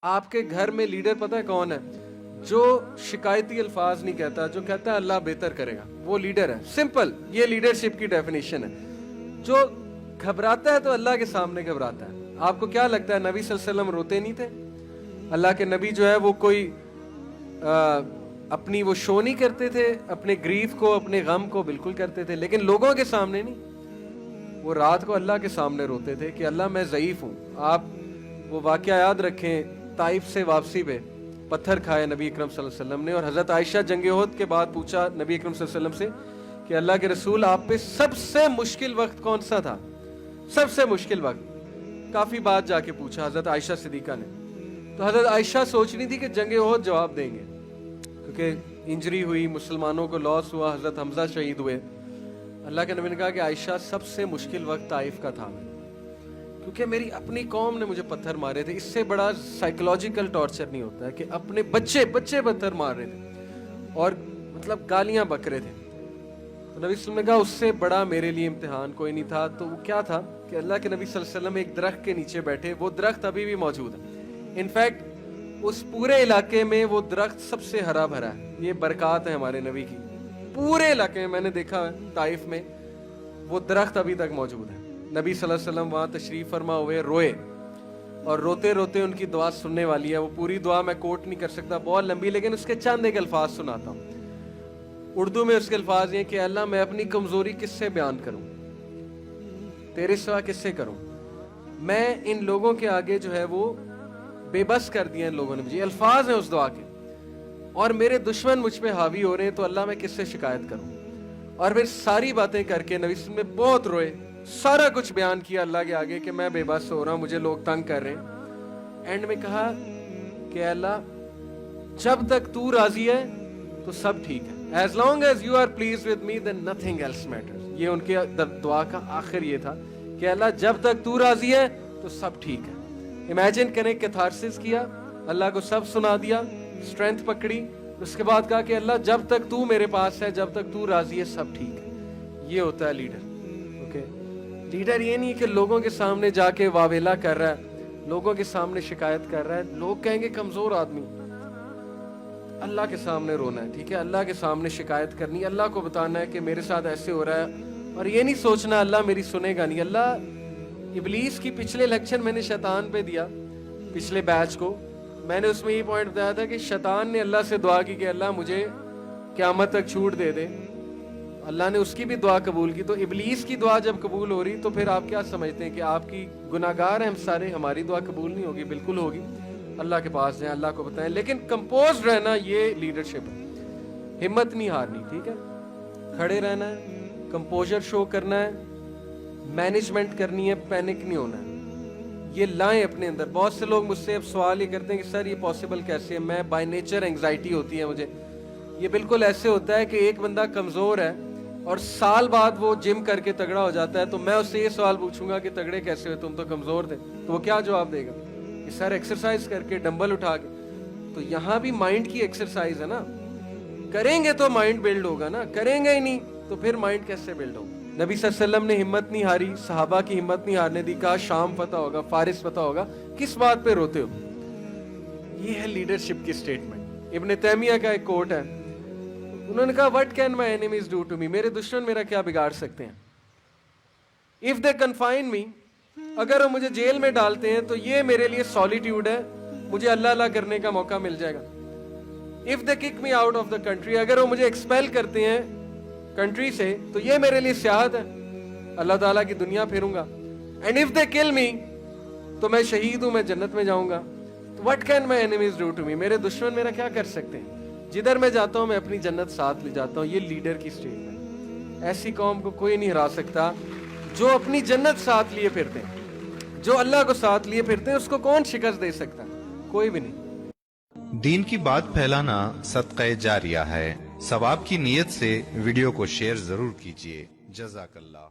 आपके घर में लीडर पता है कौन है? जो शिकायती अल्फाज नहीं कहता, जो कहता है अल्लाह बेहतर करेगा, वो लीडर है। सिंपल, ये लीडरशिप की डेफिनेशन है। जो घबराता है तो अल्लाह के सामने घबराता है। आपको क्या लगता है नबी सल्लल्लाहु अलैहि वसल्लम रोते नहीं थे? अल्लाह के नबी जो है वो कोई अपनी वो शो नहीं करते थे, अपने ग्रीफ को, अपने गम को बिल्कुल करते थे, लेकिन लोगों के सामने नहीं। वो रात को अल्लाह के सामने रोते थे कि अल्लाह मैं ज़ईफ हूँ। आप वो वाक़या याद रखें, ताइफ से वापसी पे पत्थर खाए नबी अकरम सल्लल्लाहु अलैहि वसल्लम ने, और हज़रत आयशा जंग उहद के बाद पूछा नबी अकरम सल्लल्लाहु अलैहि वसल्लम से कि अल्लाह के रसूल आप पे सबसे मुश्किल वक्त कौन सा था? सबसे मुश्किल वक्त। काफ़ी बात जाके पूछा हज़रत आयशा सिद्दीक़ा ने। तो हज़रत आयशा सोच रही थी कि जंग उहद जवाब देंगे, क्योंकि इंजरी हुई, मुसलमानों को लॉस हुआ, हज़रत हमज़ा शहीद हुए। अल्लाह के नबी ने कहा कि आयशा सबसे मुश्किल वक्त ताइफ का था, क्योंकि मेरी अपनी कौम ने मुझे पत्थर मारे थे। इससे बड़ा साइकोलॉजिकल टॉर्चर नहीं होता है कि अपने बच्चे पत्थर मार रहे थे और मतलब गालियां बक रहे थे। तो नबी सल्लल्लाहु अलैहि वसल्लम ने कहा उससे बड़ा मेरे लिए इम्तिहान कोई नहीं था। तो वो क्या था कि अल्लाह के नबी सल्लल्लाहु अलैहि वसल्लम एक दरख्त के नीचे बैठे, वो दरख्त अभी भी मौजूद है। इनफैक्ट उस पूरे इलाके में वो दरख्त सबसे हरा भरा है। ये बरकत है हमारे नबी की। पूरे इलाके में मैंने देखा है, ताइफ में वो दरख्त अभी तक मौजूद है। नबी सल्लल्लाहु अलैहि वसल्लम वहाँ तशरीफ फरमा हुए, रोए, और रोते रोते उनकी दुआ सुनने वाली है। वो पूरी दुआ मैं कोट नहीं कर सकता, बहुत लंबी, लेकिन उसके चंद एक अल्फाज सुनाता हूँ। उर्दू में उसके अल्फाज ये कि अल्लाह मैं अपनी कमजोरी किससे बयान करूँ, तेरे सिवा किससे करूँ? मैं इन लोगों के आगे जो है वो बेबस कर दिया इन लोगों ने मुझे। अल्फाज हैं उस दुआ के, और मेरे दुश्मन मुझ पे हावी हो रहे हैं, तो अल्लाह मैं किससे शिकायत करूँ? और फिर सारी बातें करके नबी में बहुत रोए, सारा कुछ बयान किया अल्लाह के आगे कि मैं बेबस हो रहा हूँ, मुझे लोग तंग कर रहे हैं। एंड में कहा कि अल्लाह जब तक तू राजी है तो सब ठीक है, as long as you are please with me then nothing else matters. ये उनके दुआ का आखिर ये था कि अल्लाह जब तक तू राजी है तो सब ठीक है। इमेजिन करें, कैथारसिस किया, अल्लाह को सब सुना दिया, स्ट्रेंथ पकड़ी, उसके बाद कहा कि अल्लाह जब तक तू मेरे पास है, जब तक तू राजी है, सब ठीक है। ये होता है लीडर। ओके, लीडर ये नहीं कि लोगों के सामने जाके वावेला कर रहा है, लोगों के सामने शिकायत कर रहा है, लोग कहेंगे कमजोर आदमी। अल्लाह के सामने रोना है, ठीक है, अल्लाह के सामने शिकायत करनी, अल्लाह को बताना है कि मेरे साथ ऐसे हो रहा है, और ये नहीं सोचना अल्लाह मेरी सुनेगा नहीं। अल्लाह, इब्लीस की पिछले लेक्चर मैंने शैतान पे दिया, पिछले बैच को मैंने उसमें ये पॉइंट बताया था कि शैतान ने अल्लाह से दुआ की कि अल्लाह मुझे क़यामत तक छूट दे दे। अल्लाह ने उसकी भी दुआ कबूल की। तो इब्लीस की दुआ जब कबूल हो रही, तो फिर आप क्या समझते हैं कि आपकी गुनाहगार हैं हम सारे, हमारी दुआ कबूल नहीं होगी? बिल्कुल होगी। अल्लाह के पास जाएं, अल्लाह को बताएं, लेकिन कंपोज रहना, ये लीडरशिप है। हिम्मत नहीं हारनी, ठीक है, खड़े रहना है, कंपोजर शो करना है, मैनेजमेंट करनी है, पैनिक नहीं होना है। ये लाएं अपने अंदर। बहुत से लोग मुझसे अब सवाल ये करते हैं कि सर ये पॉसिबल कैसे है, मैं बाय नेचर एंग्जाइटी होती है मुझे। ये बिल्कुल ऐसे होता है कि एक बंदा कमजोर है और साल बाद वो जिम करके तगड़ा हो जाता है, तो मैं उससे ये सवाल पूछूंगा कि तगड़े कैसे हुए, तुम तो कमजोर थे, तो वो क्या जवाब देगा कि सर एक्सरसाइज करके, डंबल उठा के। तो यहाँ भी माइंड की एक्सरसाइज है ना, करेंगे तो माइंड बिल्ड होगा ना, करेंगे ही नहीं तो फिर माइंड कैसे बिल्ड होगा? नबी सल्लल्लाहु अलैहि वसल्लम ने हिम्मत नहीं हारी, सहाबा की हिम्मत नहीं हारने दी। कहा शाम पता होगा, फारिस पता होगा, किस बात पे रोते हो? ये है लीडरशिप की स्टेटमेंट। इब्न तैमिया का एक कोट है, उन्होंने कहा what can my enemies do to me, मेरे दुश्मन मेरा क्या बिगाड़ सकते हैं? इफ दे कन्फाइन मी, अगर वो मुझे जेल में डालते हैं तो ये मेरे लिए सॉलिट्यूड है, मुझे अल्लाह अल्लाह करने का मौका मिल जाएगा। If they kick me out of the country, अगर वो मुझे एक्सपेल करते हैं कंट्री से, तो ये मेरे लिए सियाहत है, अल्लाह ताला की दुनिया फिरूंगा। एंड इफ दे किल मी, तो मैं शहीद हूं, मैं जन्नत में जाऊंगा। तो what can my enemies do to me, मेरे दुश्मन मेरा क्या कर सकते हैं? जिधर मैं जाता हूं मैं अपनी जन्नत साथ ले जाता हूं। ये लीडर की स्टेटमेंट। ऐसी कौम को कोई नहीं हरा सकता जो अपनी जन्नत साथ लिए फिरते हैं। जो अल्लाह को साथ लिए फिरते हैं उसको कौन शिकस्त दे सकता? कोई भी नहीं। दीन की बात फैलाना सदक़े जारिया है। सवाब की नीयत से वीडियो को शेयर जरूर कीजिए। जज़ाकल्लाह।